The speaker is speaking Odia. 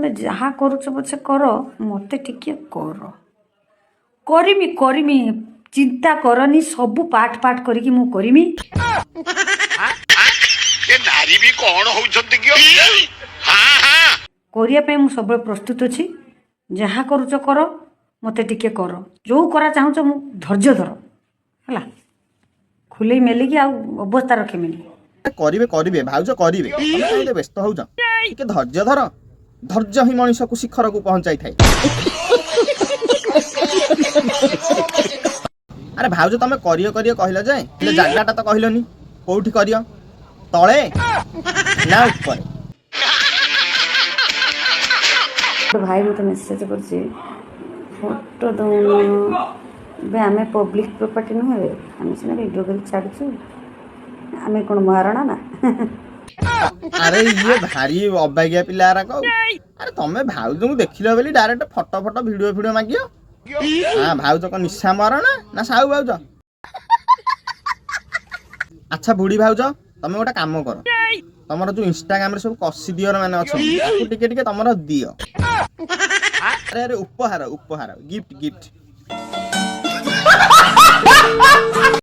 ତମେ ଯାହା କରୁଛ ପଛେ କର ମତେ ଟିକେ କର କରିମି କରିମି ଚିନ୍ତା କରନି ସବୁ ପାଠ ପାଠ କରିକି ମୁଁ କରିମି नारी भी कौन होउछंती कियो हां हां କରିବା ପାଇଁ ମୁଁ ସବୁବେଳେ ପ୍ରସ୍ତୁତ ଅଛି ଯାହା କରୁଛ କର ମତେ ଟିକେ କର ଯୋଉ କରା ଚାହୁଁଛ ମୁଁ ଧୈର୍ଯ୍ୟ ଧର ହେଲା ଖୁଲେଇ ମେଲିକି ଆଉ ଅବସ୍ଥା ରଖିମିନି କରିବେ କରିବେ ଭାଉଜ କରିବେ ତମେ କାହିଁକି ବ୍ୟସ୍ତ ହଉଛ ଟିକେ ଧୈର୍ଯ୍ୟ ଧର ଧୈର୍ଯ୍ୟ ହିଁ ମଣିଷକୁ ଶିଖରକୁ ପହଞ୍ଚାଇଥାଏ ଆରେ ଭାଉଜ ତମେ କରିବ କରିବ କହିଲ ଯେ ହେଲେ ଜାଗାଟା ତ କହିଲନି କୋଉଠି କରିବ ତଳେ ନା ଉପରେ ଭାଇ ମତେ ମେସେଜ କରୁଛି ଫଟୋ ଦଉନ ଏବେ ଆମେ ପବ୍ଲିକ ପ୍ରପର୍ଟି ନୁହେଁ ଆମେ ସିନା ଭିଡ଼ିଓ କରି ଛାଡ଼ୁଛୁ ଆମେ କ'ଣ ମହାରଣା ନା ଆରେ ଇଏ ଭାରି ଅବାଗିଆ ପିଲା ଆରେ ତମେ ଭାଉଜଙ୍କୁ ଦେଖିଲ ବୋଲି direct photo photo video video ମାଗିବ ହଁ ଭାଉଜ କଣ ନିଶା ମହାରଣା ନା ସାହୁ ଭାଉଜ ଆଚ୍ଛା ବୁଢୀ ଭାଉଜ ତମେ ଗୋଟେ କାମ କର ତମର ଯୋଉ ଇନଷ୍ଟାଗ୍ରାମ ରେ ସବୁ କସି ଦିଅର ମାନେ ଅଛନ୍ତି ତାକୁ ଟିକେ ଟିକେ ତମର ଦିଅ ଆରେ ଆରେ ଉପହାର ଉପହାର ଗିଫ୍ଟ ଗିଫ୍ଟ